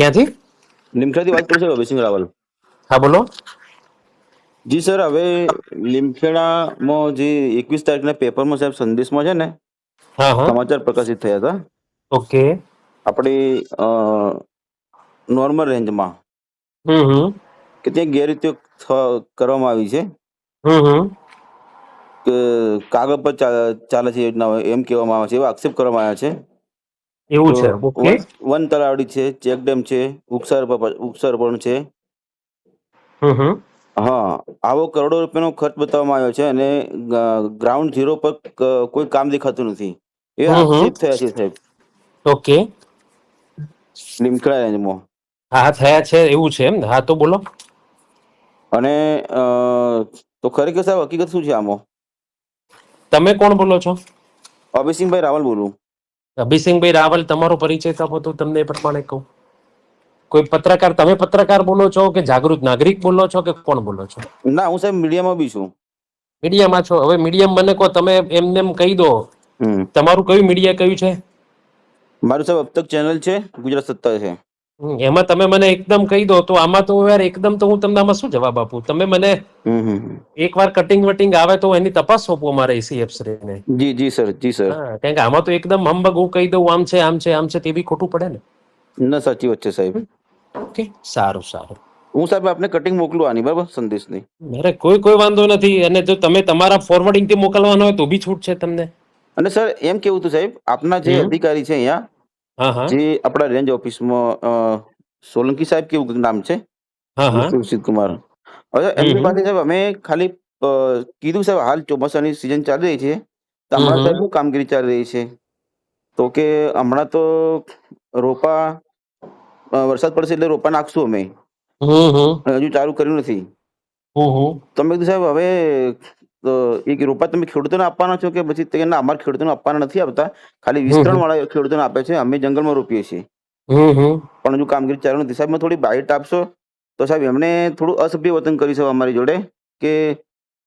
ક્યાંથી? લીમખેડાથી વાત કરું છું અભયસિંહ રાવલ. હા બોલો. જી સર, હવે લીમખેડામાં જે 21 તારીખના પેપરમાં સાહેબ સંદેશમાં છે ને હા હા. સમાચાર પ્રકાશિત થયા હતા ઓકે. આપણી નોર્મલ રેન્જમાં હમ. કે ત્યાં ગેરરીતિઓ કરવામાં આવી છે હમ. કે કાગળ પર ચાલે છે યોજના એમ કહેવામાં આવે છે, એવા આક્ષેપ કરવામાં આવ્યા છે. એવું તો છે. ઓકે. વન તલાવડી છે, ચેક ડેમ છે, વૃક્ષારોપણ છે. હમ. હા, આવો કરોડો રૂપિયાનો ખર્ચ બતાવવામાં આવ્યો છે અને ગ્રાઉન્ડ ઝીરો પર કોઈ કામ દેખાતું નથી, એ હમ. આક્ષેપ થયા છે સાહેબ ઓકે. લીમખેડા રેન્જમાં. હા થયા છે એવું છે એમ ને? હા તો બોલો. અને તો ખરેખર સાહેબ હકીકત શું છે આમાં? તમે કોણ બોલો છો? અભયસિંહભાઈ રાવલ બોલું. અભિસિંહભાઈ રાવલ, તમારો પરિચય આપો તો તમને એ પ્રમાણે કહું. કોઈ પત્રકાર, તમે પત્રકાર બોલો છો કે જાગૃત નાગરિક બોલો છો કે કોણ બોલો છો? ના, હું સાહેબ મીડિયામાં બી છું. મીડિયામાં છો? હવે મીડિયમ મને કહો, તમે એમને એમ કહી દો હમ તમારું કયું મીડિયા કયું છે? મારું સાહેબ અબ તક ચેનલ છે, ગુજરાત સત્તા છે. એમાં તમે મને એકદમ કહી દો તો આમાં તો યાર એકદમ તો હું તમને આમાં શું જવાબ આપું? તમે મને હમ. એક વાર કટિંગ વટિંગ આવે તો એની તપાસ સોંપો મારે એસીએફ ને. જી જી સર, જી સર. હા, કારણ કે આમાં તો એકદમ હંબગ હું કહી દઉં આમ છે આમ છે આમ છે તે બી ખોટું પડે ને. ના, સાચી વાત છે સાહેબ. ઓકે, સારું સારું. હું સાહેબ આપને કટિંગ મોકલું આની, બરાબર, સંદેશની. અરે કોઈ વાંધો નથી, અને જો તમે તમારા ફોરવર્ડિંગ થી મોકલવાનો હોય તો બી છૂટ છે તમને. અને સર એમ કેવું હતું સાહેબ, આપના જે હમ. અધિકારી છે અહીંયા, હા હા. જે આપણા રેન્જ ઓફિસમાં સોલંકી સાહેબ કેવું નામ છે, હા હા. સુશીલ કુમાર. હવે એમની પાસે સાહેબ અમે ખાલી કીધું સાહેબ હાલ ચોમાસાની સિઝન ચાલી રહી છે, તો હમણાં સાહેબ શું કામગીરી ચાલી રહી છે? તો કે હમણાં તો રોપા વરસાદ પડશે એટલે રોપા નાખશું અમે, હજુ ચાલુ કર્યું નથી. તો મેં કીધું સાહેબ હવે એક રોપા તમે ખેડૂતોને આપવાના છો કે પછી તે ના, અમારા ખેડૂતોને આપવાના નથી આપતા, ખાલી વિસ્તરણ વાળા ખેડૂતોને આપે છે, અમે જંગલમાં રોપીએ છીએ. પણ હજુ કામગીરી ચાલુ નથી. સાહેબ મને થોડી બાઇટ આપશો તો સાહેબ એમણે થોડું અસભ્ય વર્તન કર્યું છે અમારી જોડે કે